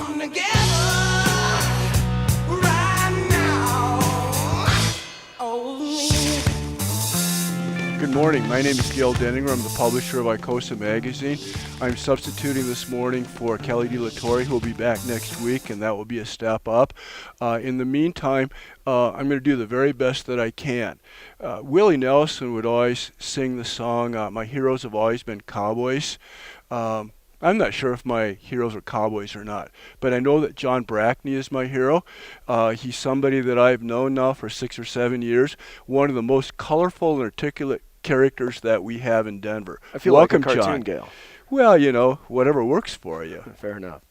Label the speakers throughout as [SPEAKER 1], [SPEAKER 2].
[SPEAKER 1] come together right now. Oh,
[SPEAKER 2] Good morning. My name is Gayle Dendinger. I'm the publisher of ICOSA magazine. I'm substituting this morning for Kelly DeLatorre, who will be back next week, and that will be a step up. In the meantime, I'm going to do the very best that I can. Willie Nelson would always sing the song, "My heroes have always been cowboys." I'm not sure if my heroes are cowboys or not, but I know that John Brackney is my hero. He's somebody that I've known now for 6 or 7 years, one of the most colorful and articulate characters that we have in Denver.
[SPEAKER 3] I feel
[SPEAKER 2] Welcome,
[SPEAKER 3] like a cartoon,
[SPEAKER 2] John.
[SPEAKER 3] Gayle.
[SPEAKER 2] Well, you know, whatever works for you.
[SPEAKER 3] Fair enough.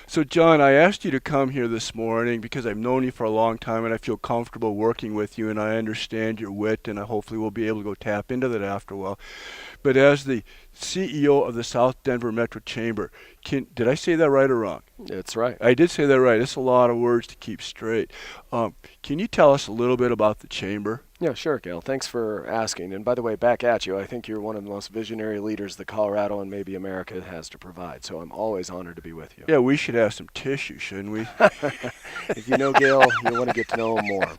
[SPEAKER 2] So, John, I asked you to come here this morning because I've known you for a long time and I feel comfortable working with you, and I understand your wit, and I hopefully will be able to go tap into that after a while. But as the CEO of the South Denver Metro Chamber, did I say that right or wrong?
[SPEAKER 3] It's right.
[SPEAKER 2] I did say that right. It's a lot of words to keep straight. Can you tell us a little bit about the chamber?
[SPEAKER 3] Yeah, sure, Gayle. Thanks for asking. And by the way, back at you, I think you're one of the most visionary leaders that Colorado and maybe America has to provide. So I'm always honored to be with you.
[SPEAKER 2] Yeah, we should have some tissue, shouldn't we?
[SPEAKER 3] If you know Gayle, you'll want to get to know him more.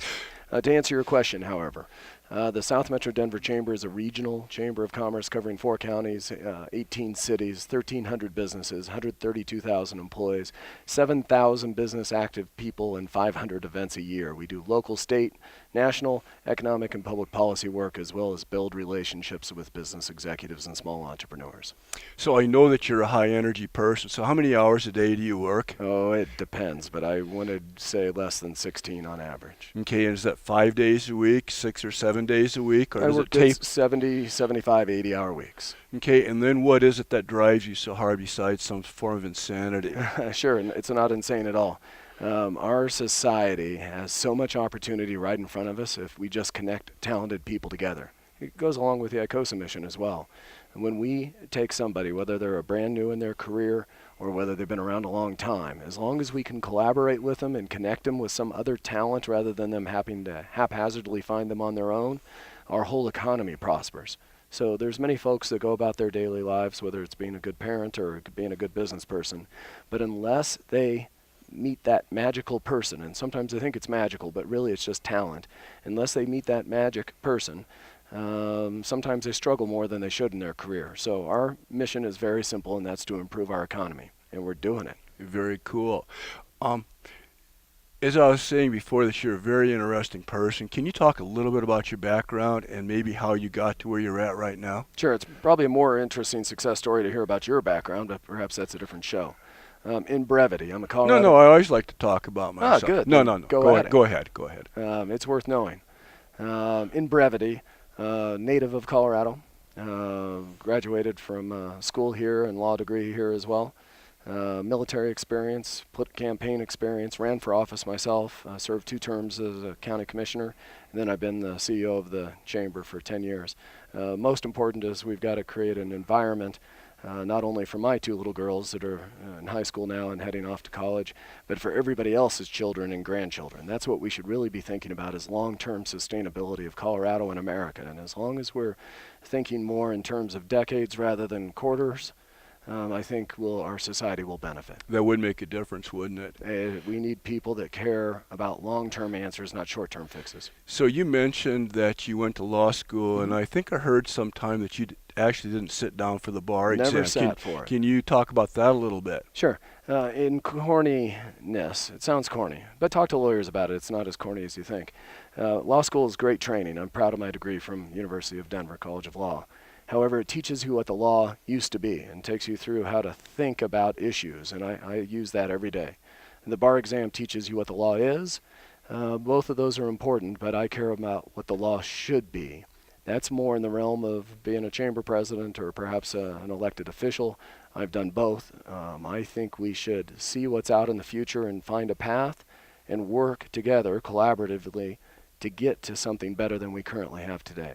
[SPEAKER 3] To answer your question, however, the South Metro Denver Chamber is a regional chamber of commerce covering 4 counties, 18 cities, 1,300 businesses, 132,000 employees, 7,000 business active people, and 500 events a year. We do local, state, national, economic, and public policy work, as well as build relationships with business executives and small entrepreneurs.
[SPEAKER 2] So I know that you're a high-energy person. So how many hours a day do you work?
[SPEAKER 3] Oh, it depends, but I want to say less than 16 on average.
[SPEAKER 2] Okay, and is that 5 days a week, 6 or 7 days a week, or
[SPEAKER 3] I
[SPEAKER 2] is
[SPEAKER 3] work
[SPEAKER 2] it tape?
[SPEAKER 3] 70, 75, 80-hour weeks.
[SPEAKER 2] Okay, and then what is it that drives you so hard besides some form of insanity?
[SPEAKER 3] Sure, and it's not insane at all. Our society has so much opportunity right in front of us if we just connect talented people together. It goes along with the ICOSA mission as well. And when we take somebody, whether they're a brand new in their career or whether they've been around a long time, as long as we can collaborate with them and connect them with some other talent rather than them having to haphazardly find them on their own, our whole economy prospers. So there's many folks that go about their daily lives, whether it's being a good parent or being a good business person, but unless they meet that magical person, and sometimes I think it's magical, but really it's just talent. Unless they meet that magic person, sometimes they struggle more than they should in their career. So our mission is very simple, and that's to improve our economy, and we're doing it.
[SPEAKER 2] Very cool. As I was saying before, that you're a very interesting person. Can you talk a little bit about your background and maybe how you got to where you're at right now?
[SPEAKER 3] Sure, it's probably a more interesting success story to hear about your background, but perhaps that's a different show. In brevity, I'm a Colorado.
[SPEAKER 2] No, I always like to talk about myself.
[SPEAKER 3] Good.
[SPEAKER 2] No.
[SPEAKER 3] Go
[SPEAKER 2] ahead.
[SPEAKER 3] It's worth knowing. In brevity, native of Colorado, graduated from school here and law degree here as well. Military experience, campaign experience, ran for office myself, served 2 terms as a county commissioner, and then I've been the CEO of the chamber for 10 years. Most important is we've got to create an environment not only for my 2 little girls that are in high school now and heading off to college, but for everybody else's children and grandchildren. That's what we should really be thinking about, is long-term sustainability of Colorado and America. And as long as we're thinking more in terms of decades rather than quarters, I think our society will benefit.
[SPEAKER 2] That would make a difference, wouldn't it?
[SPEAKER 3] We need people that care about long-term answers, not short-term fixes.
[SPEAKER 2] So you mentioned that you went to law school, and I think I heard sometime that you actually didn't sit down for the bar exam.
[SPEAKER 3] Never sat for it.
[SPEAKER 2] Can you talk about that a little bit?
[SPEAKER 3] Sure. In corniness, it sounds corny, but talk to lawyers about it. It's not as corny as you think. Law school is great training. I'm proud of my degree from University of Denver College of Law. However, it teaches you what the law used to be and takes you through how to think about issues, and I use that every day. And the bar exam teaches you what the law is. Both of those are important, but I care about what the law should be. That's more in the realm of being a chamber president or perhaps an elected official. I've done both. I think we should see what's out in the future and find a path and work together collaboratively to get to something better than we currently have today.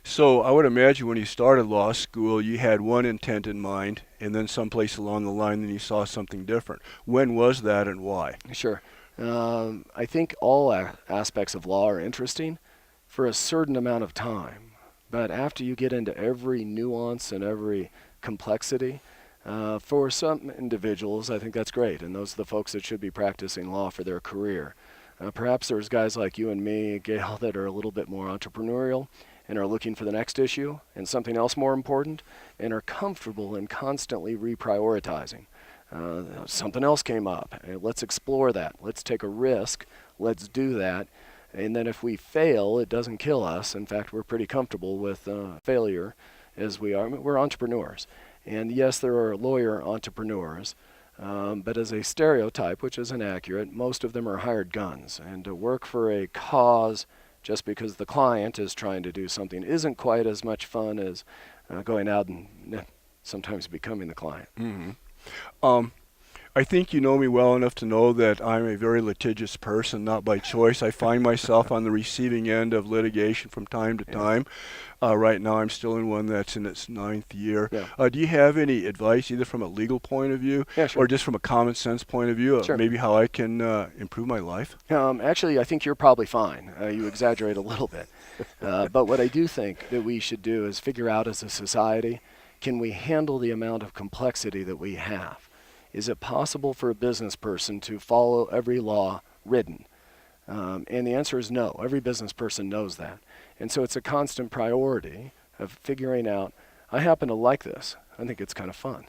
[SPEAKER 2] So I would imagine when you started law school, you had one intent in mind, and then someplace along the line, then you saw something different. When was that and why?
[SPEAKER 3] Sure. I think all aspects of law are interesting for a certain amount of time. But after you get into every nuance and every complexity, For some individuals, I think that's great, and those are the folks that should be practicing law for their career. Perhaps there's guys like you and me, Gayle, that are a little bit more entrepreneurial and are looking for the next issue and something else more important and are comfortable in constantly reprioritizing. Something else came up. Let's explore that. Let's take a risk. Let's do that. And then if we fail, it doesn't kill us. In fact, we're pretty comfortable with failure as we are. I mean, we're entrepreneurs. And yes, there are lawyer entrepreneurs. But as a stereotype, which is inaccurate, most of them are hired guns. And to work for a cause just because the client is trying to do something isn't quite as much fun as going out and sometimes becoming the client.
[SPEAKER 2] Mm-hmm. I think you know me well enough to know that I'm a very litigious person, not by choice. I find myself on the receiving end of litigation from time to time. Right now I'm still in one that's in its 9th year.
[SPEAKER 3] Yeah.
[SPEAKER 2] Do you have any advice, either from a legal point of view
[SPEAKER 3] Yeah, sure.
[SPEAKER 2] or just from a common sense point of view,
[SPEAKER 3] Sure.
[SPEAKER 2] maybe how I can improve my life?
[SPEAKER 3] Actually, I think you're probably fine. You exaggerate a little bit. But what I do think that we should do is figure out as a society, can we handle the amount of complexity that we have? Is it possible for a business person to follow every law written? And the answer is no. Every business person knows that. And so it's a constant priority of figuring out, I happen to like this. I think it's kind of fun.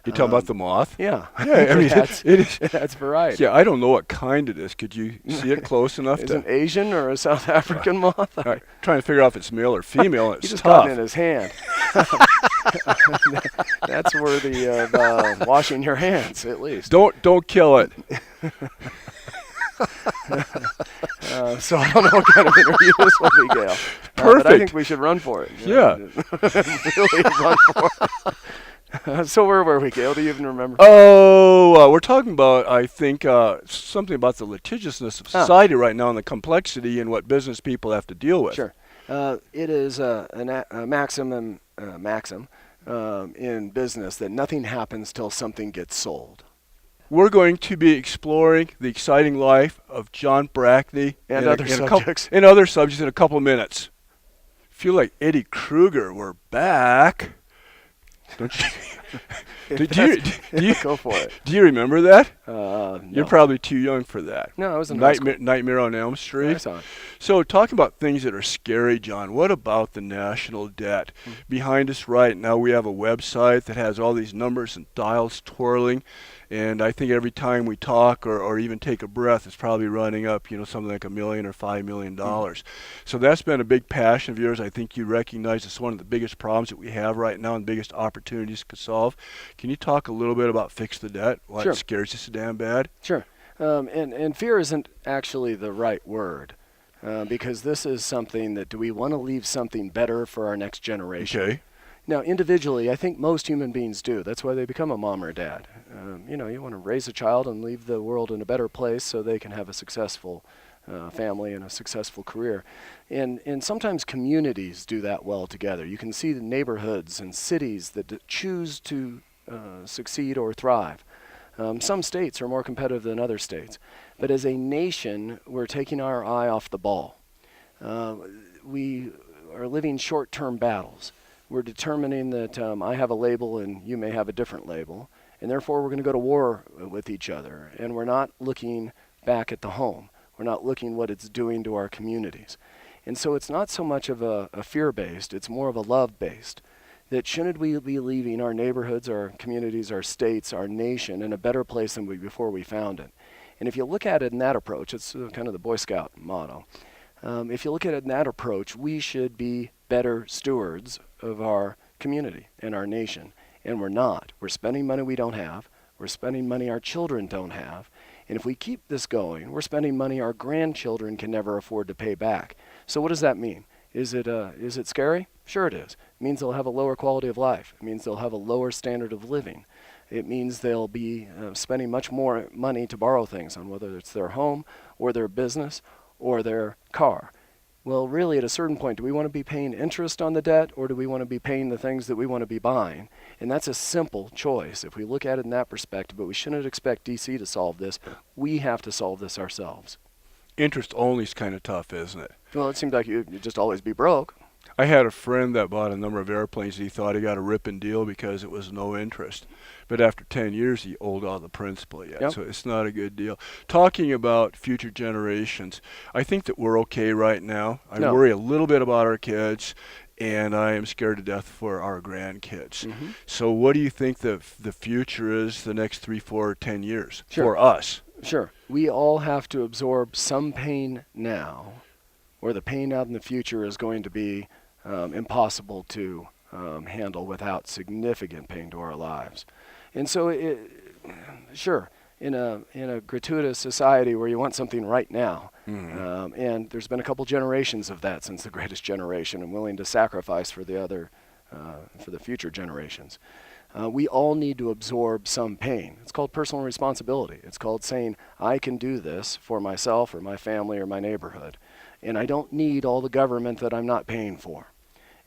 [SPEAKER 2] You talking about the moth?
[SPEAKER 3] Yeah.
[SPEAKER 2] Yeah, I mean, it is.
[SPEAKER 3] That's variety.
[SPEAKER 2] Yeah, I don't know what kind it is. Could you see it close enough
[SPEAKER 3] Is
[SPEAKER 2] to?
[SPEAKER 3] it an Asian or a South African moth?
[SPEAKER 2] All right, trying to figure out if it's male or female. And
[SPEAKER 3] He
[SPEAKER 2] it's
[SPEAKER 3] just got
[SPEAKER 2] tough.
[SPEAKER 3] it in his hand. That's worthy of washing your hands, at least.
[SPEAKER 2] Don't kill it.
[SPEAKER 3] So I don't know what kind of interview this will be, Gayle. But I
[SPEAKER 2] Perfect.
[SPEAKER 3] think we should run for it.
[SPEAKER 2] Yeah.
[SPEAKER 3] Really run for it. So where were we, Gayle? Do you even remember?
[SPEAKER 2] Oh, we're talking about, I think, something about the litigiousness of society right now and the complexity and what business people have to deal with.
[SPEAKER 3] Sure. It is a maxim in business that nothing happens till something gets sold.
[SPEAKER 2] We're going to be exploring the exciting life of John Brackney
[SPEAKER 3] And
[SPEAKER 2] in
[SPEAKER 3] other subjects.
[SPEAKER 2] and other subjects in a couple minutes. Feel like Eddie Kruger. We're back. Don't you? do you
[SPEAKER 3] Go for it.
[SPEAKER 2] Do you remember that?
[SPEAKER 3] No.
[SPEAKER 2] You're probably too young for that.
[SPEAKER 3] No, I was in high school.
[SPEAKER 2] Nightmare on Elm Street.
[SPEAKER 3] I saw it.
[SPEAKER 2] So talking about things that are scary, John, what about the national debt? Behind us right now we have a website that has all these numbers and dials twirling, and I think every time we talk or even take a breath, it's probably running up, something like $1 million or $5 million. So that's been a big passion of yours. I think you recognize it's one of the biggest problems that we have right now and biggest opportunities to solve. Can you talk a little bit about fix the debt? Why
[SPEAKER 3] Sure.
[SPEAKER 2] it scares you so damn bad?
[SPEAKER 3] Sure. And fear isn't actually the right word because this is something that do we want to leave something better for our next generation?
[SPEAKER 2] Okay.
[SPEAKER 3] Now, individually, I think most human beings do. That's why they become a mom or a dad. You want to raise a child and leave the world in a better place so they can have a successful family and a successful career. And sometimes communities do that well together. You can see the neighborhoods and cities that choose to succeed or thrive. Some states are more competitive than other states. But as a nation, we're taking our eye off the ball. We are living short-term battles. We're determining that I have a label and you may have a different label, and therefore we're going to go to war with each other. And we're not looking back at the home. We're not looking what it's doing to our communities. And so it's not so much of a fear-based, it's more of a love-based. That shouldn't we be leaving our neighborhoods, our communities, our states, our nation in a better place than before we found it? And if you look at it in that approach, it's kind of the Boy Scout motto. If you look at it in that approach, we should be better stewards of our community and our nation. And we're not. We're spending money we don't have. We're spending money our children don't have. And if we keep this going, we're spending money our grandchildren can never afford to pay back. So what does that mean? Is it scary? Sure it is. It means they'll have a lower quality of life. It means they'll have a lower standard of living. It means they'll be spending much more money to borrow things on, whether it's their home or their business or their car. Well, really, at a certain point, do we want to be paying interest on the debt, or do we want to be paying the things that we want to be buying? And that's a simple choice if we look at it in that perspective, but we shouldn't expect DC to solve this. We have to solve this ourselves.
[SPEAKER 2] Interest only is kind of tough, isn't it?
[SPEAKER 3] Well, it seems like you'd just always be broke.
[SPEAKER 2] I had a friend that bought a number of airplanes. He thought he got a ripping deal because it was no interest. But after 10 years, he owed all the principal yet.
[SPEAKER 3] Yep.
[SPEAKER 2] So it's not a good deal. Talking about future generations, I think that we're okay right now. I
[SPEAKER 3] No.
[SPEAKER 2] worry a little bit about our kids, and I am scared to death for our grandkids.
[SPEAKER 3] Mm-hmm.
[SPEAKER 2] So what do you think the future is the next 3, 4, 10 years
[SPEAKER 3] Sure.
[SPEAKER 2] for us?
[SPEAKER 3] Sure. We all have to absorb some pain now, or the pain out in the future is going to be impossible to handle without significant pain to our lives. And so, sure, in a gratuitous society where you want something right now, and there's been a couple generations of that since the greatest generation, and willing to sacrifice for the future generations. We all need to absorb some pain. It's called personal responsibility. It's called saying, I can do this for myself or my family or my neighborhood, and I don't need all the government that I'm not paying for.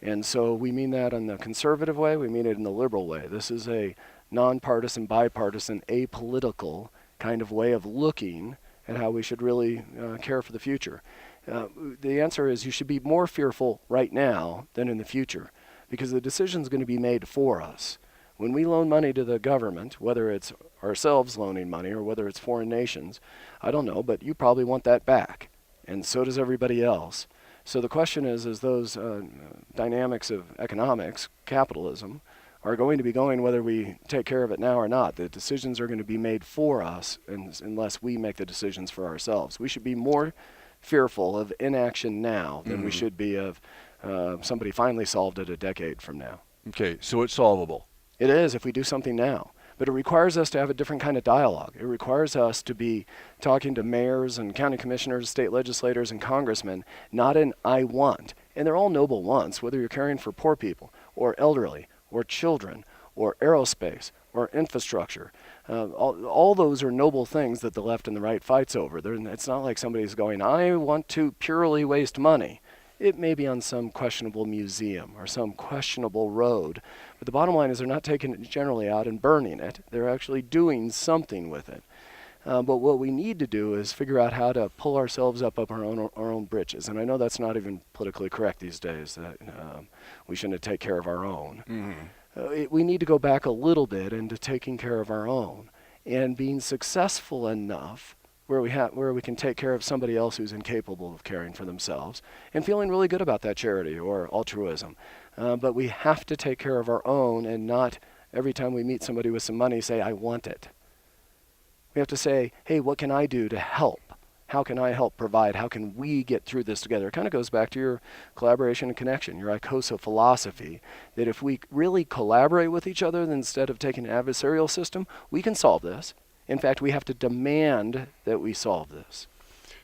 [SPEAKER 3] And so we mean that in the conservative way, we mean it in the liberal way. This is a nonpartisan, bipartisan, apolitical kind of way of looking at how we should really care for the future. The answer is you should be more fearful right now than in the future, because the decision is going to be made for us. When we loan money to the government, whether it's ourselves loaning money or whether it's foreign nations, I don't know, but you probably want that back, and so does everybody else. So the question is those dynamics of economics, capitalism, are going to be going whether we take care of it now or not. The decisions are going to be made for us unless we make the decisions for ourselves. We should be more fearful of inaction now than we should be of somebody finally solved it a decade from now.
[SPEAKER 2] Okay, so it's solvable.
[SPEAKER 3] It is if we do something now. But it requires us to have a different kind of dialogue. It requires us to be talking to mayors and county commissioners, state legislators, and congressmen, not in I want. And they're all noble wants, whether you're caring for poor people or elderly or children or aerospace or infrastructure. All those are noble things that the left and the right fights over. It's not like somebody's going, I want to purely waste money. It may be on some questionable museum or some questionable road. But the bottom line is they're not taking it generally out and burning it. They're actually doing something with it. But what we need to do is figure out how to pull ourselves up our own britches. And I know that's not even politically correct these days, that we shouldn't take care of our own. We need to go back a little bit into taking care of our own and being successful enough where we can take care of somebody else who's incapable of caring for themselves and feeling really good about that charity or altruism. But we have to take care of our own and not every time we meet somebody with some money say, I want it. We have to say, hey, what can I do to help? How can I help provide? How can we get through this together? It kind of goes back to your collaboration and connection, your ICOSA philosophy, that if we really collaborate with each other instead of taking an adversarial system, we can solve this. In fact, we have to demand that we solve this.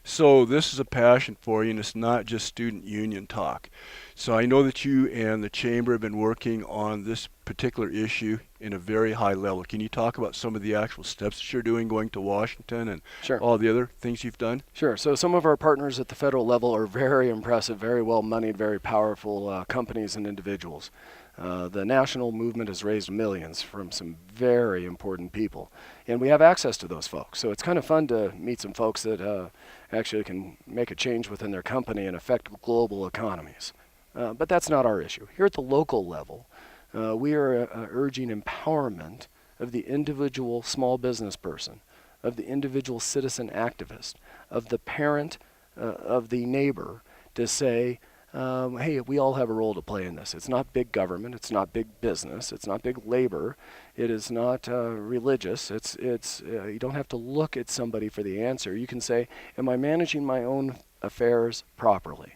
[SPEAKER 2] So this is a passion for you, and it's not just student union talk. So I know that you and the Chamber have been working on this particular issue in a very high level. Can you talk about some of the actual steps that you're doing going to Washington and
[SPEAKER 3] Sure.
[SPEAKER 2] all the other things you've done?
[SPEAKER 3] Sure. So some of our partners at the federal level are very impressive, very well-moneyed, very powerful companies and individuals. The national movement has raised millions from some very important people. And we have access to those folks. So it's kind of fun to meet some folks that actually can make a change within their company and affect global economies. But that's not our issue. Here at the local level, we are urging empowerment of the individual small business person, of the individual citizen activist, of the parent, of the neighbor, to say, hey, we all have a role to play in this. It's not big government. It's not big business. It's not big labor. It is not religious. You don't have to look at somebody for the answer. You can say, am I managing my own affairs properly?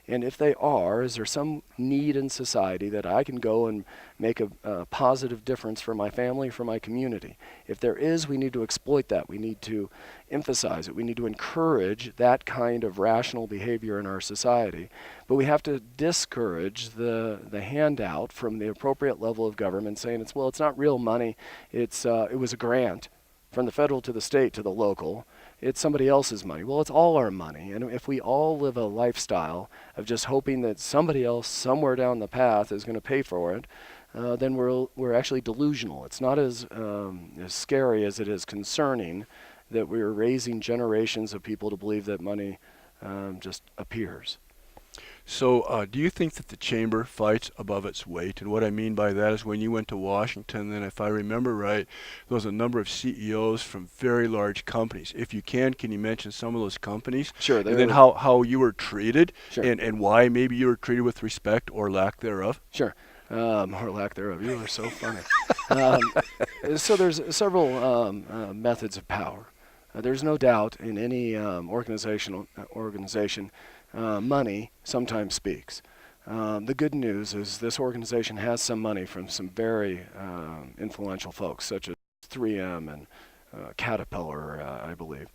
[SPEAKER 3] And if they are, is there some need in society that I can go and make a positive difference for my family, for my community? If there is, we need to exploit that. We need to emphasize it. We need to encourage that kind of rational behavior in our society. But we have to discourage the handout from the appropriate level of government saying, it's not real money. It was a grant from the federal to the state to the local. It's somebody else's money. Well, it's all our money. And if we all live a lifestyle of just hoping that somebody else somewhere down the path is going to pay for it, then we're actually delusional. It's not as scary as it is concerning that we're raising generations of people to believe that money just appears.
[SPEAKER 2] So, do you think that the chamber fights above its weight? And what I mean by that is when you went to Washington, then if I remember right, there was a number of CEOs from very large companies. If you can you mention some of those companies?
[SPEAKER 3] Sure,
[SPEAKER 2] And then how you were treated
[SPEAKER 3] Sure.
[SPEAKER 2] and why maybe you were treated with respect or lack thereof?
[SPEAKER 3] Sure. Or lack thereof. You are so funny. um, so there's several methods of power. There's no doubt in any organization, money sometimes speaks. The good news is this organization has some money from some very influential folks, such as 3M and Caterpillar, I believe,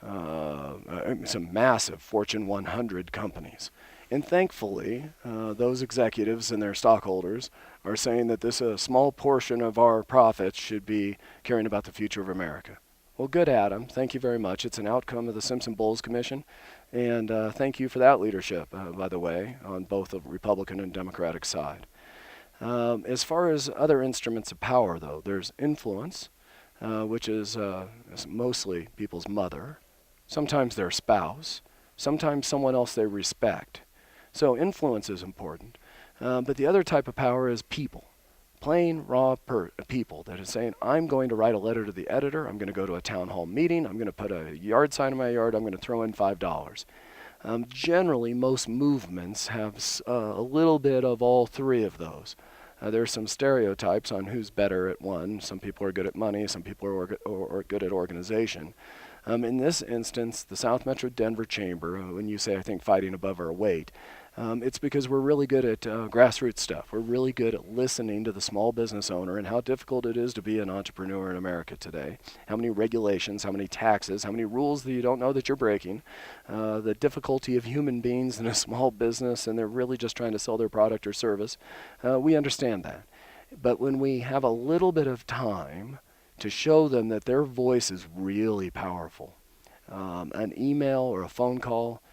[SPEAKER 3] some massive Fortune 100 companies. And thankfully, those executives and their stockholders are saying that this small portion of our profits should be caring about the future of America. Well, good, Adam. Thank you very much. It's an outcome of the Simpson-Bowles Commission. And thank you for that leadership, by the way, on both the Republican and Democratic side. As far as other instruments of power, though, there's influence, which is mostly people's mother, sometimes their spouse, sometimes someone else they respect. So influence is important. But the other type of power is people. Plain, raw people that is saying, I'm going to write a letter to the editor, I'm going to go to a town hall meeting, I'm going to put a yard sign in my yard, I'm going to throw in $5. Generally, most movements have a little bit of all three of those. There's some stereotypes on who's better at one. Some people are good at money, some people are good at organization. In this instance, the South Metro Denver Chamber, when you say, I think, fighting above our weight, it's because we're really good at grassroots stuff. We're really good at listening to the small business owner and how difficult it is to be an entrepreneur in America today. How many regulations, how many taxes, how many rules that you don't know that you're breaking, the difficulty of human beings in a small business, and they're really just trying to sell their product or service. We understand that. But when we have a little bit of time to show them that their voice is really powerful, an email or a phone call,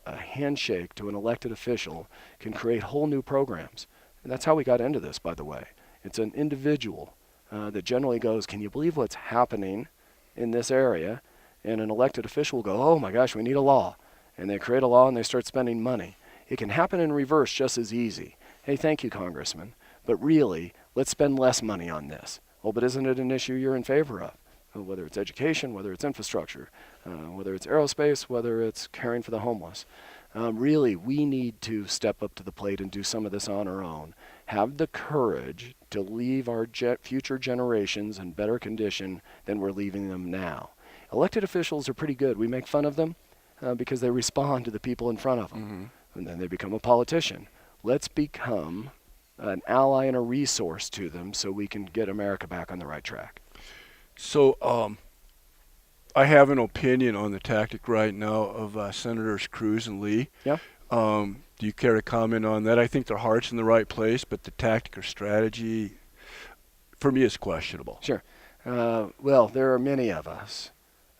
[SPEAKER 3] a handshake to an elected official can create whole new programs. And that's how we got into this, by the way. It's an individual that generally goes, can you believe what's happening in this area? And an elected official will go, oh my gosh, we need a law. And they create a law and they start spending money. It can happen in reverse just as easy. Hey, thank you, Congressman. But really, let's spend less money on this. Well, but isn't it an issue you're in favor of? Whether it's education, whether it's infrastructure, whether it's aerospace, whether it's caring for the homeless. Really, we need to step up to the plate and do some of this on our own. Have the courage to leave our future generations in better condition than we're leaving them now. Elected officials are pretty good. We make fun of them because they respond to the people in front of them. Mm-hmm. And then they become a politician. Let's become an ally and a resource to them so we can get America back on the right track.
[SPEAKER 2] So I have an opinion on the tactic right now of Senators Cruz and Lee.
[SPEAKER 3] Yeah.
[SPEAKER 2] Do you care to comment on that? I think their heart's in the right place, but the tactic or strategy, for me, is questionable.
[SPEAKER 3] Sure. Well, there are many of us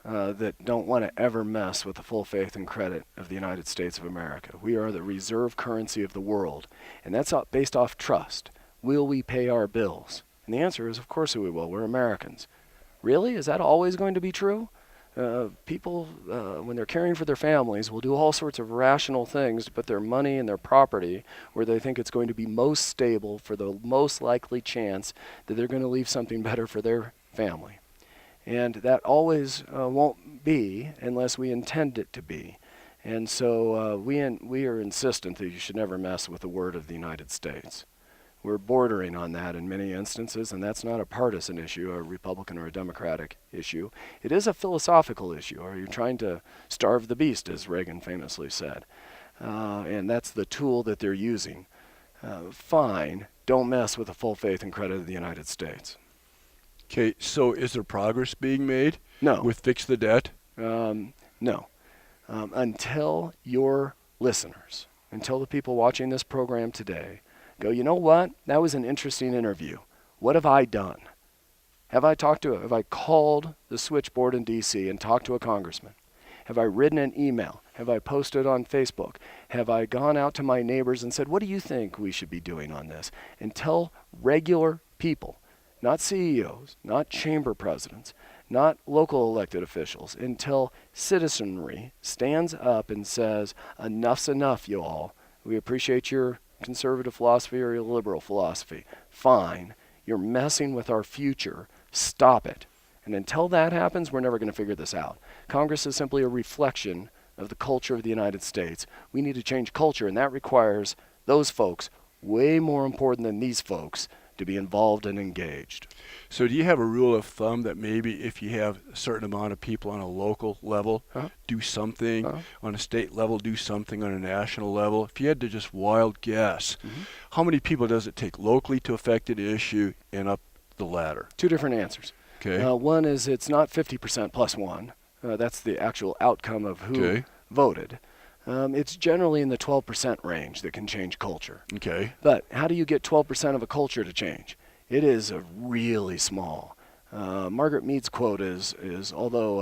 [SPEAKER 3] that don't want to ever mess with the full faith and credit of the United States of America. We are the reserve currency of the world, and that's based off trust. Will we pay our bills? And the answer is, of course we will. We're Americans. Really? Is that always going to be true? People, when they're caring for their families, will do all sorts of rational things to put their money and their property where they think it's going to be most stable for the most likely chance that they're going to leave something better for their family. And that always won't be unless we intend it to be. And so we are insistent that you should never mess with the word of the United States. We're bordering on that in many instances, and that's not a partisan issue, a Republican or a Democratic issue. It is a philosophical issue. Are you trying to starve the beast, as Reagan famously said? And that's the tool that they're using. Fine, don't mess with the full faith and credit of the United States.
[SPEAKER 2] Okay, so is there progress being made?
[SPEAKER 3] No.
[SPEAKER 2] With Fix the Debt?
[SPEAKER 3] No. Until your listeners, until the people watching this program today, go, you know what? That was an interesting interview. What have I done? Have I called the switchboard in D.C. and talked to a congressman? Have I written an email? Have I posted on Facebook? Have I gone out to my neighbors and said, what do you think we should be doing on this? Until regular people, not CEOs, not chamber presidents, not local elected officials, until citizenry stands up and says, enough's enough, you all. We appreciate your conservative philosophy or your liberal philosophy. Fine. You're messing with our future. Stop it. And until that happens, we're never going to figure this out. Congress is simply a reflection of the culture of the United States. We need to change culture, and that requires those folks, way more important than these folks, to be involved and engaged.
[SPEAKER 2] So do you have a rule of thumb that maybe if you have a certain amount of people on a local level, do something, on a state level, do something on a national level? If you had to just wild guess, how many people does it take locally to affect an issue and up the ladder?
[SPEAKER 3] Two different answers.
[SPEAKER 2] Okay.
[SPEAKER 3] One is it's not 50% plus one. That's the actual outcome of who voted. It's generally in the 12% range that can change culture.
[SPEAKER 2] Okay.
[SPEAKER 3] But how do you get 12% of a culture to change? It is a really small. Margaret Mead's quote is although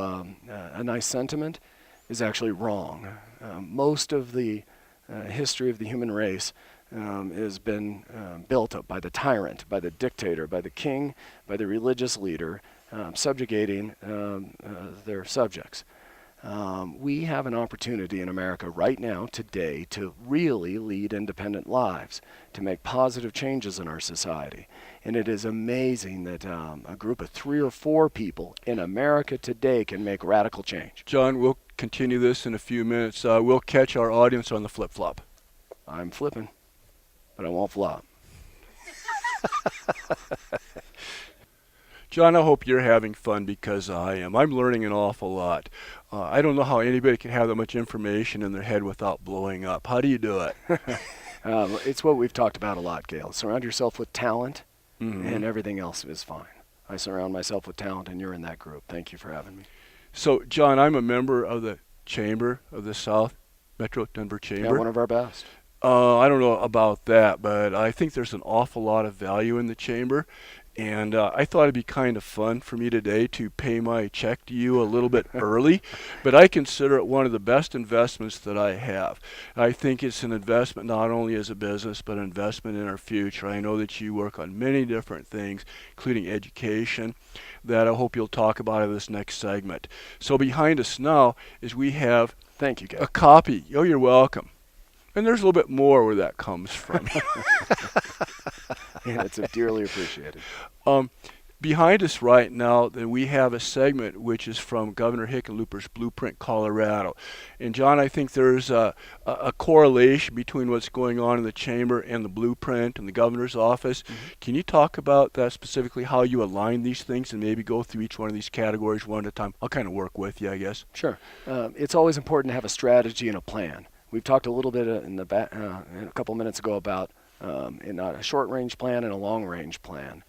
[SPEAKER 3] a nice sentiment, is actually wrong. Most of the history of the human race has been built up by the tyrant, by the dictator, by the king, by the religious leader, subjugating their subjects. We have an opportunity in America right now, today, to really lead independent lives, to make positive changes in our society. And it is amazing that a group of 3 or 4 people in America today can make radical change.
[SPEAKER 2] John, we'll continue this in a few minutes. We'll catch our audience on the flip-flop.
[SPEAKER 3] I'm flipping, but I won't flop.
[SPEAKER 2] John, I hope you're having fun because I am. I'm learning an awful lot. I don't know how anybody can have that much information in their head without blowing up. How do you do it?
[SPEAKER 3] It's what we've talked about a lot, Gayle. Surround yourself with talent, and everything else is fine. I surround myself with talent, and you're in that group. Thank you for having me.
[SPEAKER 2] So, John, I'm a member of the Chamber of the South Metro Denver Chamber.
[SPEAKER 3] Yeah, one of our best.
[SPEAKER 2] I don't know about that, but I think there's an awful lot of value in the Chamber. And I thought it'd be kind of fun for me today to pay my check to you a little bit early, but I consider it one of the best investments that I have. I think it's an investment not only as a business, but an investment in our future. I know that you work on many different things, including education, that I hope you'll talk about in this next segment. So behind us now is we have
[SPEAKER 3] Thank you, Gayle.
[SPEAKER 2] a copy. Oh, you're welcome. And there's a little bit more where that comes from.
[SPEAKER 3] Yeah, it's dearly appreciated.
[SPEAKER 2] Behind us right now, then we have a segment which is from Governor Hickenlooper's Blueprint, Colorado. And John, I think there's a correlation between what's going on in the chamber and the blueprint and the governor's office. Can you talk about that specifically, how you align these things and maybe go through each one of these categories one at a time? I'll kind of work with you, I guess.
[SPEAKER 3] Sure. It's always important to have a strategy and a plan. We've talked a little bit a couple minutes ago about a short-range plan and a long-range plan.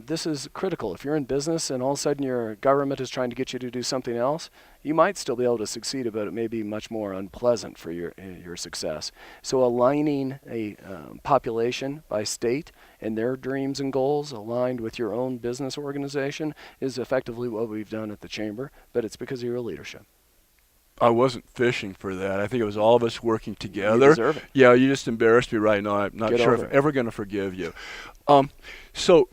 [SPEAKER 3] This is critical. If you're in business and all of a sudden your government is trying to get you to do something else, you might still be able to succeed, but it may be much more unpleasant for your success. So aligning a population by state and their dreams and goals aligned with your own business organization is effectively what we've done at the Chamber, but it's because of your leadership.
[SPEAKER 2] I wasn't fishing for that. I think it was all of us working together.
[SPEAKER 3] You deserve it.
[SPEAKER 2] Yeah, you just embarrassed me right now. I'm not
[SPEAKER 3] Get
[SPEAKER 2] sure
[SPEAKER 3] over
[SPEAKER 2] if
[SPEAKER 3] it.
[SPEAKER 2] I'm ever going to forgive you. So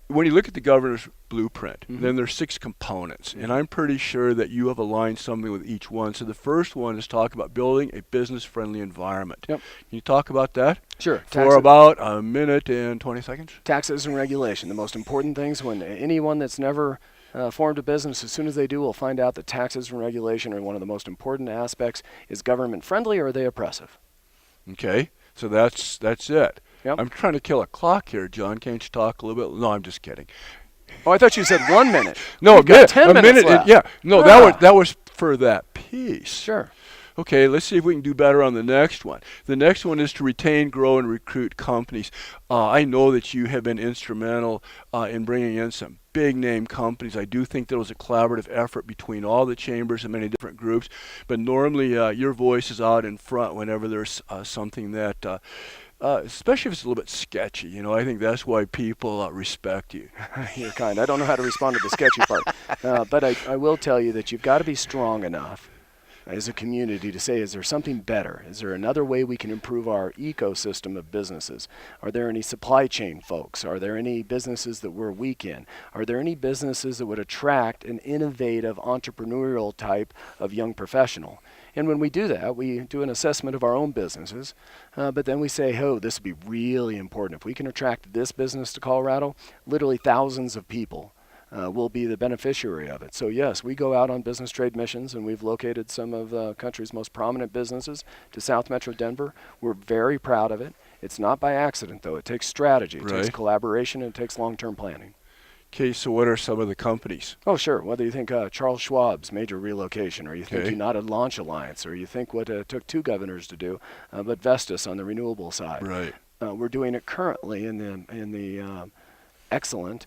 [SPEAKER 2] when you look at the governor's blueprint, then there's 6 components, and I'm pretty sure that you have aligned something with each one. So the first one is talk about building a business-friendly environment.
[SPEAKER 3] Yep.
[SPEAKER 2] Can you talk about that?
[SPEAKER 3] Sure.
[SPEAKER 2] For about a minute and 20 seconds.
[SPEAKER 3] Taxes and regulation, the most important things. When anyone that's never formed a business, as soon as they do, will find out that taxes and regulation are one of the most important aspects. Is government friendly or are they oppressive?
[SPEAKER 2] Okay, so that's it.
[SPEAKER 3] Yep.
[SPEAKER 2] I'm trying to kill a clock here, John. Can't you talk a little bit? No, I'm just kidding.
[SPEAKER 3] Oh, I thought you said 1 minute.
[SPEAKER 2] No,
[SPEAKER 3] We've got 10
[SPEAKER 2] a
[SPEAKER 3] minutes
[SPEAKER 2] minute.
[SPEAKER 3] left.
[SPEAKER 2] Yeah, no, that was for that piece.
[SPEAKER 3] Sure.
[SPEAKER 2] Okay, let's see if we can do better on the next one. The next one is to retain, grow, and recruit companies. I know that you have been instrumental in bringing in some big-name companies. I do think there was a collaborative effort between all the chambers and many different groups, but normally your voice is out in front whenever there's something that, especially if it's a little bit sketchy. You know, I think that's why people respect you.
[SPEAKER 3] You're kind. I don't know how to respond to the sketchy part, but I will tell you that you've got to be strong enough as a community to say, is there something better? Is there another way we can improve our ecosystem of businesses? Are there any supply chain folks? Are there any businesses that we're weak in? Are there any businesses that would attract an innovative entrepreneurial type of young professional? And when we do that, we do an assessment of our own businesses, but then we say, oh, this would be really important. If we can attract this business to Colorado, literally thousands of people will be the beneficiary of it. So yes, we go out on business trade missions, and we've located some of the country's most prominent businesses to South Metro Denver. We're very proud of it. It's not by accident, though. It takes strategy, it takes collaboration, and it takes long-term planning.
[SPEAKER 2] Okay, so what are some of the companies?
[SPEAKER 3] Oh, sure. Whether you think Charles Schwab's major relocation, or you think United Launch Alliance, or you think what it took 2 governors to do, but Vestas on the renewable side.
[SPEAKER 2] Right.
[SPEAKER 3] We're doing it currently in the excellent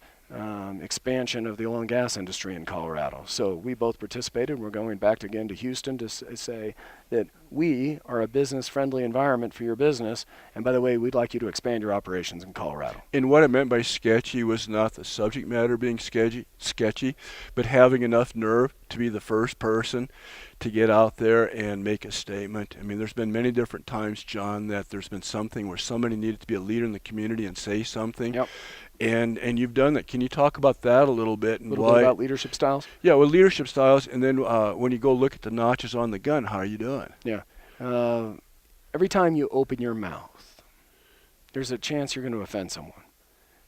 [SPEAKER 3] expansion of the oil and gas industry in Colorado. So we both participated. We're going back again to Houston to say that we are a business-friendly environment for your business. And by the way, we'd like you to expand your operations in Colorado.
[SPEAKER 2] And what I meant by sketchy was not the subject matter being sketchy, but having enough nerve to be the first person to get out there and make a statement. I mean, there's been many different times, John, that there's been something where somebody needed to be a leader in the community and say something.
[SPEAKER 3] Yep.
[SPEAKER 2] And you've done that. Can you talk about that a little bit? And
[SPEAKER 3] a little bit about leadership styles?
[SPEAKER 2] Yeah, well, leadership styles, and then when you go look at the notches on the gun, how are you doing?
[SPEAKER 3] Yeah. Every time you open your mouth, there's a chance you're going to offend someone.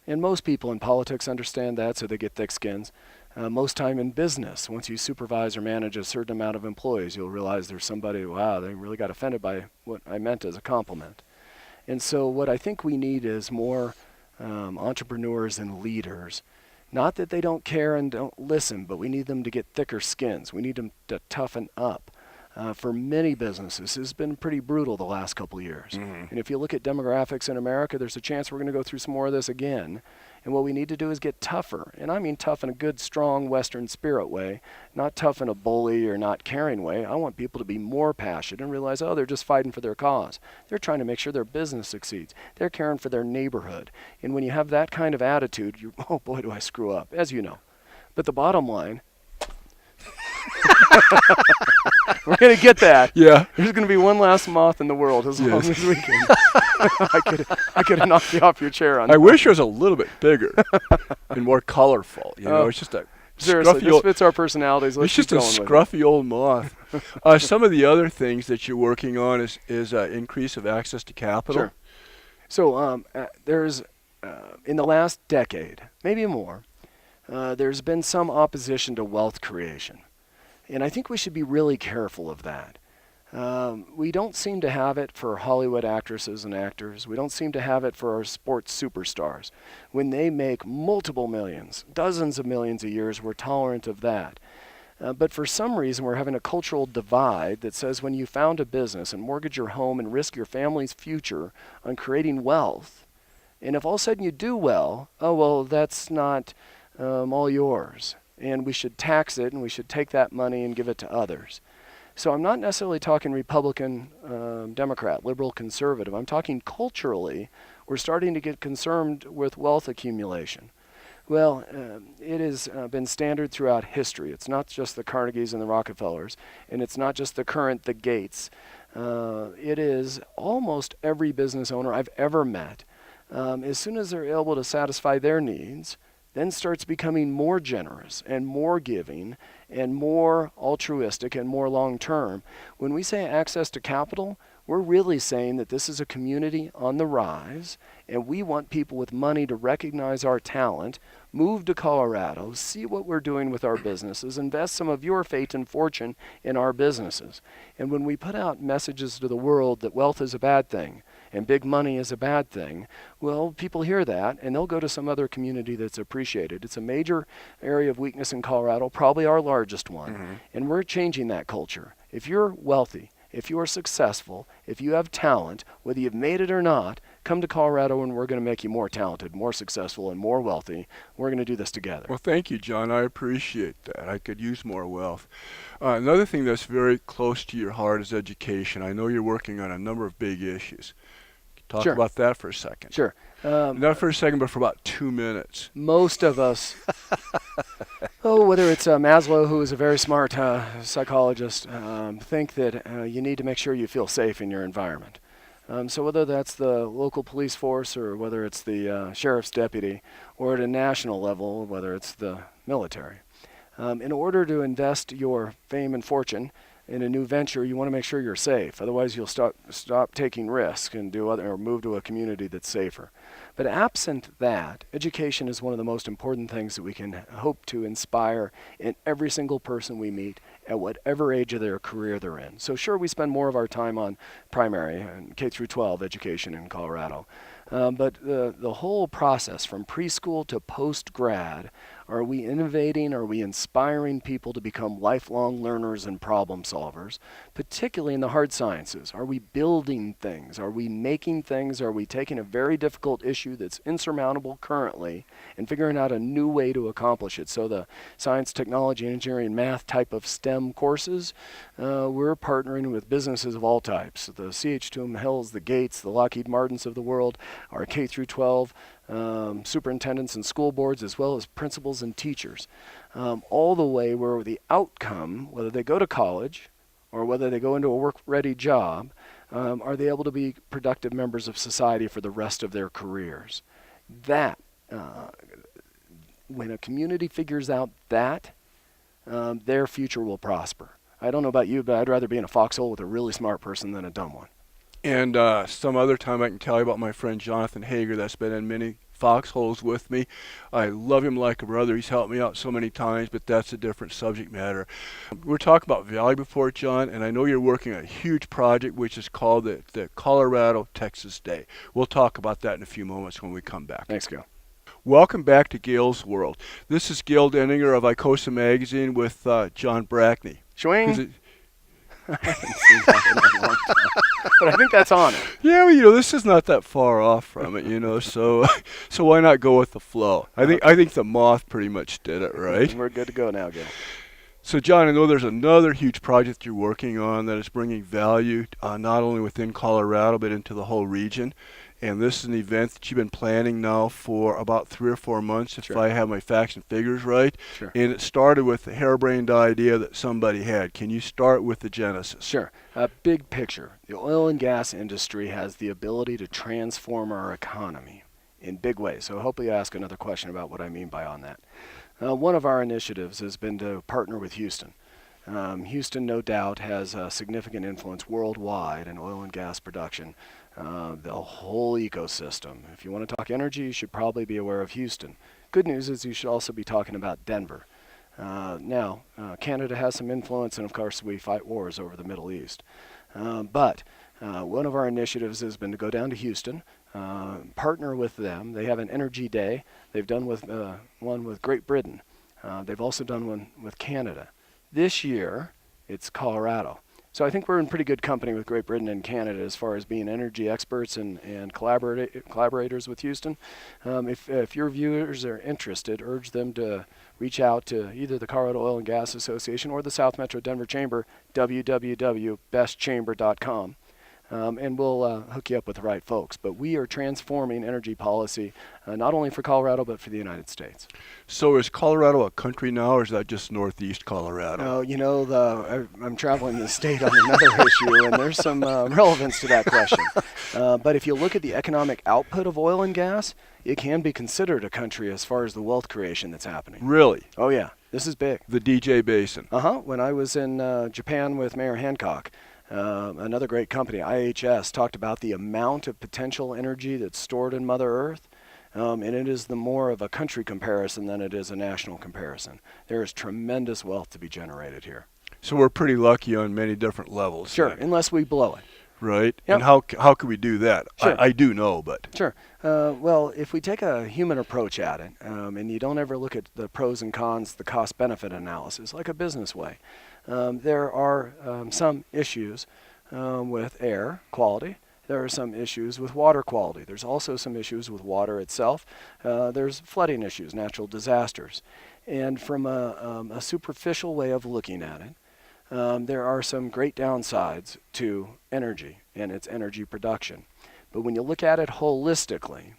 [SPEAKER 3] And most people in politics understand that, so they get thick skins. Most time in business, once you supervise or manage a certain amount of employees, you'll realize there's somebody, wow, they really got offended by what I meant as a compliment. And so what I think we need is more entrepreneurs and leaders. Not that they don't care and don't listen, but we need them to get thicker skins. We need them to toughen up. For many businesses, it's been pretty brutal the last couple of years.
[SPEAKER 2] Mm-hmm.
[SPEAKER 3] And if you look at demographics in America, there's a chance we're going to go through some more of this again. And what we need to do is get tougher. And I mean tough in a good, strong Western spirit way, not tough in a bully or not caring way. I want people to be more passionate and realize, oh, they're just fighting for their cause. They're trying to make sure their business succeeds. They're caring for their neighborhood. And when you have that kind of attitude, oh boy, do I screw up, as you know. But the bottom line, we're going to get that.
[SPEAKER 2] Yeah.
[SPEAKER 3] There's going to be one last moth in the world as long as we can. I could have knocked you off your chair on that.
[SPEAKER 2] I wish it was a little bit bigger and more colorful. You know, it's just a
[SPEAKER 3] seriously, this fits our personalities. Let's
[SPEAKER 2] it's just a scruffy old moth. Some of the other things that you're working on is increase of access to capital.
[SPEAKER 3] Sure. So there's, in the last decade, maybe more, there's been some opposition to wealth creation. And I think we should be really careful of that. We don't seem to have it for Hollywood actresses and actors. We don't seem to have it for our sports superstars. When they make multiple millions, dozens of millions a year, we're tolerant of that. But for some reason, we're having a cultural divide that says when you found a business and mortgage your home and risk your family's future on creating wealth, and if all of a sudden you do well, oh, well, that's not all yours. And we should tax it, and we should take that money and give it to others. So I'm not necessarily talking Republican, Democrat, liberal, conservative. I'm talking culturally. We're starting to get concerned with wealth accumulation. Well, it has been standard throughout history. It's not just the Carnegies and the Rockefellers, and it's not just the current, the Gates. It is almost every business owner I've ever met. As soon as they're able to satisfy their needs, then starts becoming more generous and more giving and more altruistic and more long-term. When we say access to capital, we're really saying that this is a community on the rise, and we want people with money to recognize our talent, move to Colorado, see what we're doing with our businesses, invest some of your fate and fortune in our businesses. And when we put out messages to the world that wealth is a bad thing, and big money is a bad thing, well, people hear that, and they'll go to some other community that's appreciated. It's a major area of weakness in Colorado, probably our largest one, and we're changing that culture. If you're wealthy, if you are successful, if you have talent, whether you've made it or not, come to Colorado and we're going to make you more talented, more successful, and more wealthy. We're going to do this together.
[SPEAKER 2] Well, thank you, John. I appreciate that. I could use more wealth. Another thing that's very close to your heart is education. I know you're working on a number of big issues. Talk about that for a second.
[SPEAKER 3] Sure.
[SPEAKER 2] Not for a second, but for about 2 minutes.
[SPEAKER 3] Most of us Oh, whether it's Maslow, who is a very smart psychologist, think that you need to make sure you feel safe in your environment. So whether that's the local police force or whether it's the sheriff's deputy, or at a national level, whether it's the military. In order to invest your fame and fortune in a new venture, you want to make sure you're safe. Otherwise, you'll stop taking risks and or move to a community that's safer. But absent that, education is one of the most important things that we can hope to inspire in every single person we meet at whatever age of their career they're in. So sure, we spend more of our time on primary and K through 12 education in Colorado. But the whole process from preschool to post-grad, are we innovating? Are we inspiring people to become lifelong learners and problem solvers, particularly in the hard sciences? Are we building things? Are we making things? Are we taking a very difficult issue that's insurmountable currently and figuring out a new way to accomplish it? So the science, technology, engineering, math type of STEM courses, we're partnering with businesses of all types. The CH2M Hills, the Gates, the Lockheed Martins of the world, our K through 12 superintendents and school boards, as well as principals and teachers, all the way where the outcome, whether they go to college or whether they go into a work-ready job, are they able to be productive members of society for the rest of their careers. That, when a community figures out that, their future will prosper. I don't know about you, but I'd rather be in a foxhole with a really smart person than a dumb one.
[SPEAKER 2] And some other time I can tell you about my friend Jonathan Hager that's been in many foxholes with me. I love him like a brother. He's helped me out so many times, but that's a different subject matter. We're talking about Valley before, John, and I know you're working on a huge project which is called the Colorado Texas Day. We'll talk about that in a few moments when we come back.
[SPEAKER 3] Thanks, Gayle.
[SPEAKER 2] Welcome back to Gayle's World. This is Gayle Dendinger of ICOSA Magazine with John Brackney.
[SPEAKER 3] Swing! I haven't seen that in a long time. But I think that's on it.
[SPEAKER 2] Yeah, well, this is not that far off from it, so so why not go with the flow? I think the moth pretty much did it, right?
[SPEAKER 3] We're good to go now, Gayle.
[SPEAKER 2] So, John, I know there's another huge project you're working on that is bringing value not only within Colorado but into the whole region. And this is an event that you've been planning now for about 3 or 4 months, if I have my facts and figures right.
[SPEAKER 3] Sure.
[SPEAKER 2] And it started with a harebrained idea that somebody had. Can you start with the genesis?
[SPEAKER 3] Sure. Big picture. The oil and gas industry has the ability to transform our economy in big ways. So hopefully you ask another question about what I mean by on that. One of our initiatives has been to partner with Houston. Houston, no doubt, has a significant influence worldwide in oil and gas production. The whole ecosystem. If you want to talk energy, you should probably be aware of Houston. Good news is you should also be talking about Denver. Now, Canada has some influence, and of course we fight wars over the Middle East. But one of our initiatives has been to go down to Houston, partner with them. They have an energy day. They've done one with Great Britain. They've also done one with Canada. This year, it's Colorado. So I think we're in pretty good company with Great Britain and Canada as far as being energy experts and collaborators with Houston. If your viewers are interested, urge them to reach out to either the Colorado Oil and Gas Association or the South Metro Denver Chamber, www.bestchamber.com. And we'll hook you up with the right folks. But we are transforming energy policy, not only for Colorado, but for the United States.
[SPEAKER 2] So is Colorado a country now, or is that just northeast Colorado?
[SPEAKER 3] No, I'm traveling the state on another issue, and there's some relevance to that question. But if you look at the economic output of oil and gas, it can be considered a country as far as the wealth creation that's happening.
[SPEAKER 2] Really?
[SPEAKER 3] Oh, yeah. This is big.
[SPEAKER 2] The DJ Basin.
[SPEAKER 3] When I was in Japan with Mayor Hancock, another great company, IHS, talked about the amount of potential energy that's stored in Mother Earth, and it is the more of a country comparison than it is a national comparison. There is tremendous wealth to be generated here.
[SPEAKER 2] So we're pretty lucky on many different levels.
[SPEAKER 3] Sure,
[SPEAKER 2] then.
[SPEAKER 3] unless we blow it.
[SPEAKER 2] Right.
[SPEAKER 3] Yep.
[SPEAKER 2] And how can we do that?
[SPEAKER 3] Sure.
[SPEAKER 2] I do know, but.
[SPEAKER 3] Sure. Well, if we take a human approach at it, and you don't ever look at the pros and cons, the cost-benefit analysis, like a business way, there are some issues with air quality. There are some issues with water quality. There's also some issues with water itself. There's flooding issues, natural disasters. And from a superficial way of looking at it, there are some great downsides to energy and its energy production. But when you look at it holistically,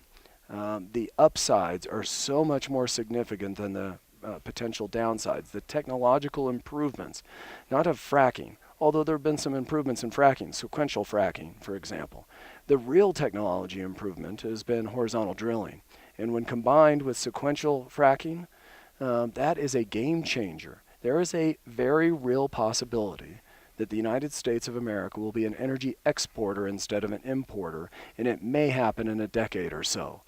[SPEAKER 3] the upsides are so much more significant than the potential downsides, the technological improvements, not of fracking, although there have been some improvements in fracking, sequential fracking, for example. The real technology improvement has been horizontal drilling. And when combined with sequential fracking, that is a game changer. There is a very real possibility that the United States of America will be an energy exporter instead of an importer, and it may happen in a decade or so.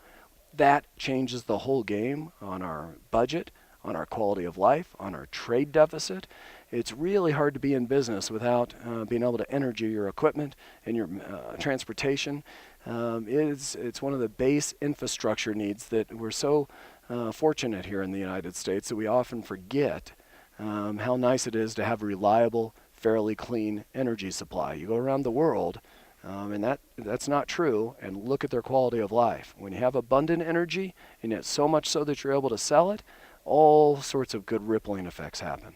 [SPEAKER 3] That changes the whole game on our budget, on our quality of life, on our trade deficit. It's really hard to be in business without being able to energy your equipment and your transportation. It's one of the base infrastructure needs that we're so fortunate here in the United States that we often forget how nice it is to have reliable, fairly clean energy supply. You go around the world, and that's not true, and look at their quality of life. When you have abundant energy, and it's so much so that you're able to sell it, all sorts of good rippling effects happen.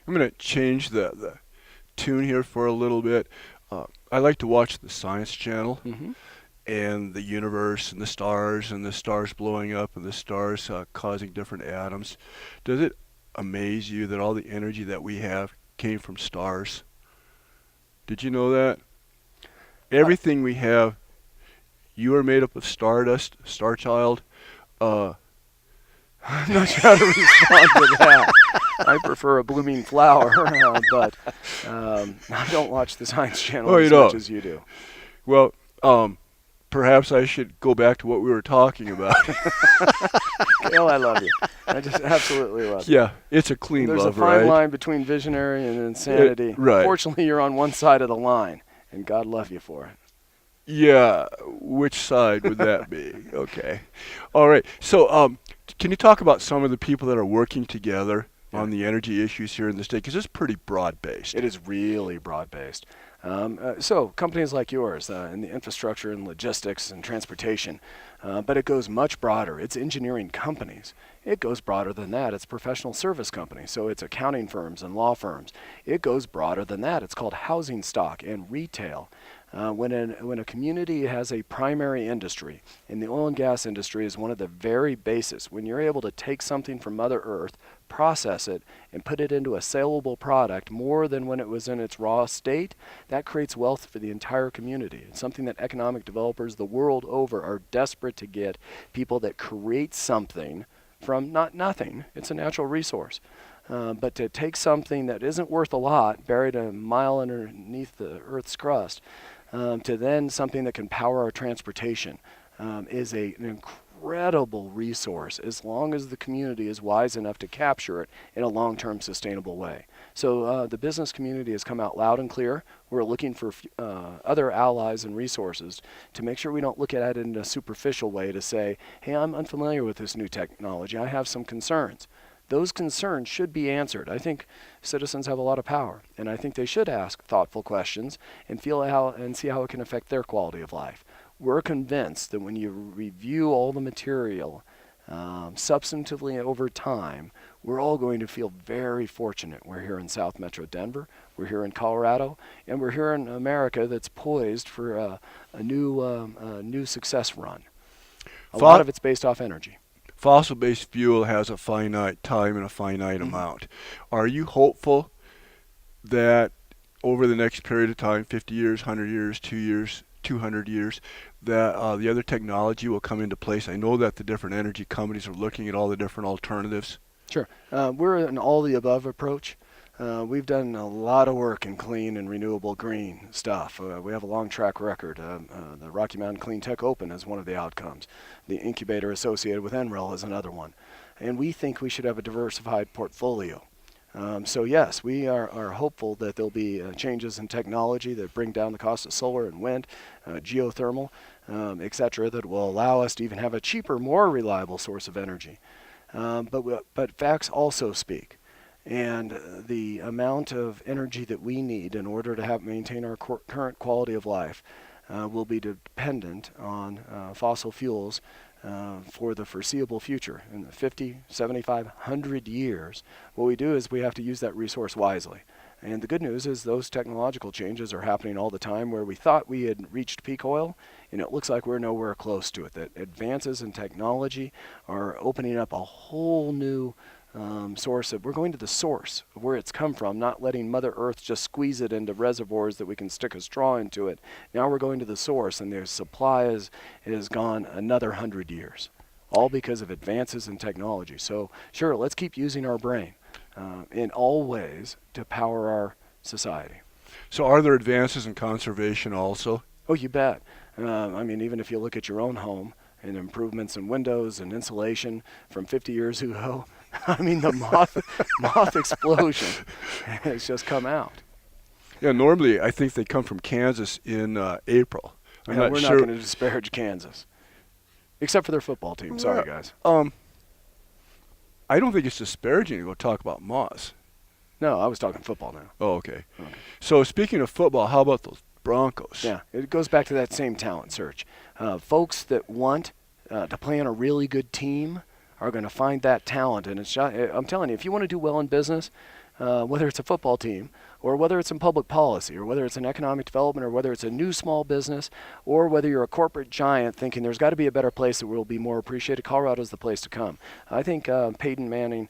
[SPEAKER 2] I'm going to change the tune here for a little bit. I like to watch the Science Channel and the universe and the stars blowing up and the stars causing different atoms. Does it amaze you that all the energy that we have came from stars? Did you know that? Everything we have, you are made up of Stardust Starchild.
[SPEAKER 3] I'm not sure how to respond to that. I prefer a blooming flower, but I don't watch the Science Channel as much as you do.
[SPEAKER 2] Well, perhaps I should go back to what we were talking about.
[SPEAKER 3] Gayle, I love you. I just absolutely love you.
[SPEAKER 2] Yeah, it's a clean
[SPEAKER 3] There's
[SPEAKER 2] love,
[SPEAKER 3] a fine
[SPEAKER 2] right?
[SPEAKER 3] line between visionary and insanity.
[SPEAKER 2] Right.
[SPEAKER 3] Fortunately, you're on one side of the line, and God love you for it.
[SPEAKER 2] Yeah, which side would that be? Okay. All right. So, can you talk about some of the people that are working together on the energy issues here in the state? Because it's pretty broad-based.
[SPEAKER 3] It is really broad-based. So companies like yours in the infrastructure and logistics and transportation, but it goes much broader. It's engineering companies. It goes broader than that. It's professional service companies. So it's accounting firms and law firms. It goes broader than that. It's called housing stock and retail. When a community has a primary industry, and the oil and gas industry is one of the very basis, when you're able to take something from Mother Earth, process it, and put it into a saleable product more than when it was in its raw state, that creates wealth for the entire community. It's something that economic developers the world over are desperate to get, people that create something from not nothing. It's a natural resource. But to take something that isn't worth a lot, buried a mile underneath the Earth's crust, to then something that can power our transportation is an incredible resource as long as the community is wise enough to capture it in a long-term sustainable way. So the business community has come out loud and clear. We're looking for other allies and resources to make sure we don't look at it in a superficial way to say, hey, I'm unfamiliar with this new technology. I have some concerns. Those concerns should be answered. I think citizens have a lot of power, and I think they should ask thoughtful questions and see how it can affect their quality of life. We're convinced that when you review all the material substantively over time, we're all going to feel very fortunate. We're here in South Metro Denver, we're here in Colorado, and we're here in America that's poised for a new success run. A lot of it's based off energy.
[SPEAKER 2] Fossil-based fuel has a finite time and a finite amount. Are you hopeful that over the next period of time, 50 years, 100 years, 2 years, 200 years, that the other technology will come into place? I know that the different energy companies are looking at all the different alternatives.
[SPEAKER 3] Sure. We're an all-the-above approach. We've done a lot of work in clean and renewable green stuff. We have a long track record. The Rocky Mountain Clean Tech Open is one of the outcomes. The incubator associated with NREL is another one. And we think we should have a diversified portfolio. So yes, we are hopeful that there'll be changes in technology that bring down the cost of solar and wind, geothermal, et cetera, that will allow us to even have a cheaper, more reliable source of energy. But facts also speak. And the amount of energy that we need in order to maintain our current quality of life will be dependent on fossil fuels for the foreseeable future. In the 50, 75, 100 years, what we do is we have to use that resource wisely. And the good news is those technological changes are happening all the time where we thought we had reached peak oil, and it looks like we're nowhere close to it. That advances in technology are opening up a whole new source of, we're going to the source of where it's come from, not letting Mother Earth just squeeze it into reservoirs that we can stick a straw into it. Now we're going to the source, and their supply is gone another 100 years, all because of advances in technology. So sure, let's keep using our brain in all ways to power our society.
[SPEAKER 2] So are there advances in conservation also?
[SPEAKER 3] Oh, you bet. I mean, even if you look at your own home and improvements in windows and insulation from 50 years ago, I mean, the moth explosion has just come out.
[SPEAKER 2] Yeah, normally I think they come from Kansas in April. I'm
[SPEAKER 3] Yeah,
[SPEAKER 2] not
[SPEAKER 3] we're
[SPEAKER 2] sure.
[SPEAKER 3] not going to disparage Kansas, except for their football team. Sorry, guys.
[SPEAKER 2] I don't think it's disparaging to go talk about moths.
[SPEAKER 3] No, I was talking football now.
[SPEAKER 2] Oh, okay.
[SPEAKER 3] Okay.
[SPEAKER 2] So speaking of football, how about those Broncos?
[SPEAKER 3] Yeah, it goes back to that same talent search. Folks that want to play on a really good team are going to find that talent. And I'm telling you, if you want to do well in business, whether it's a football team or whether it's in public policy or whether it's in economic development or whether it's a new small business or whether you're a corporate giant thinking there's got to be a better place that will be more appreciated, Colorado's the place to come. I think Peyton Manning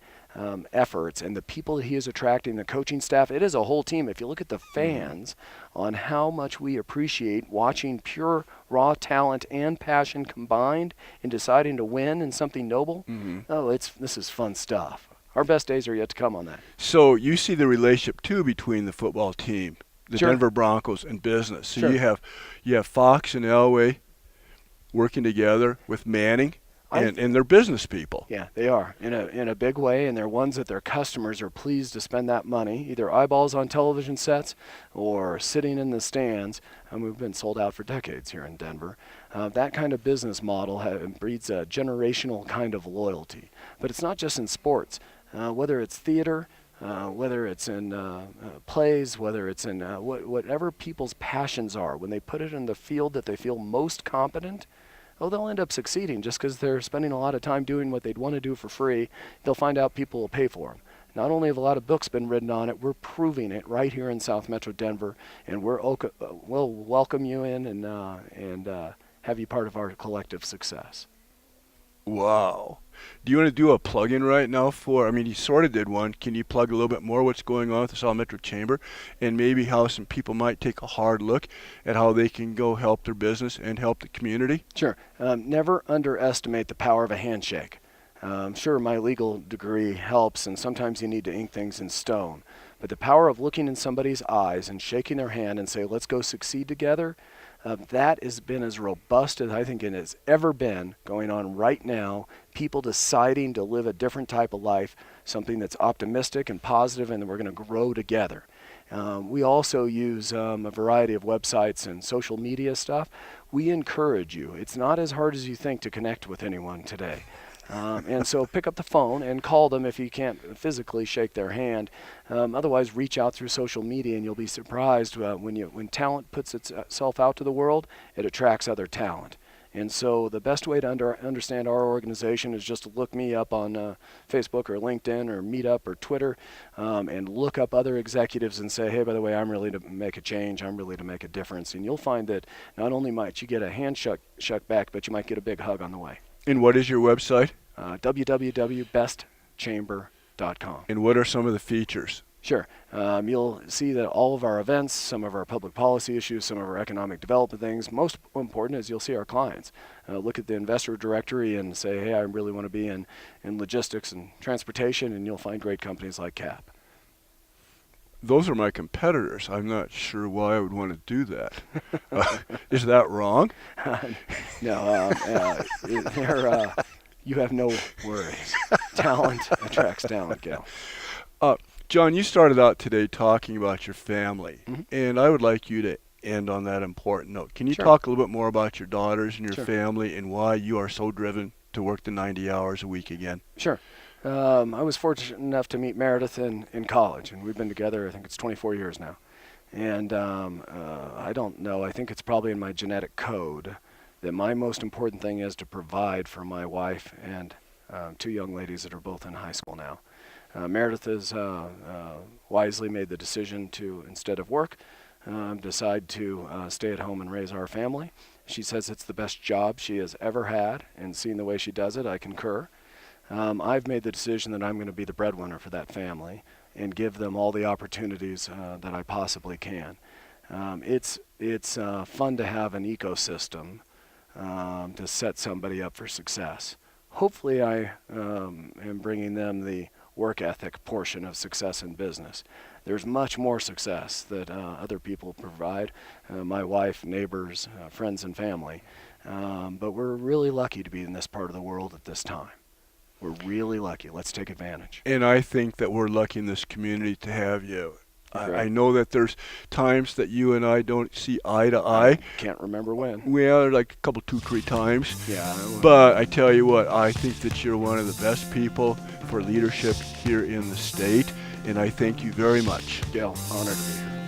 [SPEAKER 3] efforts and the people that he is attracting, the coaching staff, it is a whole team. If you look at the fans on how much we appreciate watching pure raw talent and passion combined in deciding to win in something noble, this is fun stuff. Our best days are yet to come on that.
[SPEAKER 2] So you see the relationship too between the football team, the
[SPEAKER 3] Sure.
[SPEAKER 2] Denver Broncos, and business. So
[SPEAKER 3] Sure.
[SPEAKER 2] you have Fox and Elway working together with Manning, and they're business people.
[SPEAKER 3] Yeah, they are in a big way, and they're ones that their customers are pleased to spend that money, either eyeballs on television sets or sitting in the stands. And we've been sold out for decades here in Denver. That kind of business model breeds a generational kind of loyalty. But it's not just in sports. Whether it's theater, whether it's in plays, whether it's in whatever people's passions are, when they put it in the field that they feel most competent, they'll end up succeeding just because they're spending a lot of time doing what they'd want to do for free. They'll find out people will pay for them. Not only have a lot of books been written on it, we're proving it right here in South Metro Denver, and we'll welcome you in and have you part of our collective success.
[SPEAKER 2] Wow. Do you want to do a plug-in right now you sort of did one. Can you plug a little bit more what's going on with the South Metro Chamber and maybe how some people might take a hard look at how they can go help their business and help the community?
[SPEAKER 3] Sure. Never underestimate the power of a handshake. Sure, my legal degree helps, and sometimes you need to ink things in stone. But the power of looking in somebody's eyes and shaking their hand and say, let's go succeed together, that has been as robust as I think it has ever been going on right now. People deciding to live a different type of life, something that's optimistic and positive, and that we're going to grow together. We also use a variety of websites and social media stuff. We encourage you. It's not as hard as you think to connect with anyone today. And so pick up the phone and call them if you can't physically shake their hand. Otherwise, reach out through social media, and you'll be surprised when talent puts itself out to the world, it attracts other talent. And so the best way to understand our organization is just to look me up on Facebook or LinkedIn or Meetup or Twitter and look up other executives and say, hey, by the way, I'm really to make a change. I'm really to make a difference. And you'll find that not only might you get a hand shook back, but you might get a big hug on the way.
[SPEAKER 2] And what is your website?
[SPEAKER 3] www.bestchamber.com.
[SPEAKER 2] And what are some of the features?
[SPEAKER 3] Sure. You'll see that all of our events, some of our public policy issues, some of our economic development things, most important is you'll see our clients. Look at the investor directory and say, hey, I really want to be in logistics and transportation, and you'll find great companies like CAP.
[SPEAKER 2] Those are my competitors. I'm not sure why I would want to do that. Is that wrong?
[SPEAKER 3] No, you have no worries. Talent attracts talent, Gayle.
[SPEAKER 2] John, you started out today talking about your family, and I would like you to end on that important note. Can you
[SPEAKER 3] Sure.
[SPEAKER 2] talk a little bit more about your daughters and your
[SPEAKER 3] Sure.
[SPEAKER 2] family and why you are so driven to work the 90 hours a week again?
[SPEAKER 3] Sure. I was fortunate enough to meet Meredith in college, and we've been together, I think it's 24 years now. And I don't know, I think it's probably in my genetic code that my most important thing is to provide for my wife and two young ladies that are both in high school now. Meredith has wisely made the decision to, instead of work, decide to stay at home and raise our family. She says it's the best job she has ever had, and seeing the way she does it, I concur. I've made the decision that I'm going to be the breadwinner for that family and give them all the opportunities that I possibly can. It's fun to have an ecosystem to set somebody up for success. Hopefully I am bringing them the work ethic portion of success in business. There's much more success that other people provide, my wife, neighbors, friends, and family. But we're really lucky to be in this part of the world at this time. We're really lucky. Let's take advantage.
[SPEAKER 2] And I think that we're lucky in this community to have you.
[SPEAKER 3] Great.
[SPEAKER 2] I know that there's times that you and I don't see eye to eye.
[SPEAKER 3] Can't remember when.
[SPEAKER 2] Well, like a couple, 2-3 times.
[SPEAKER 3] Yeah.
[SPEAKER 2] But I tell you what, I think that you're one of the best people for leadership here in the state, and I thank you very much.
[SPEAKER 3] Gayle, honored to be here.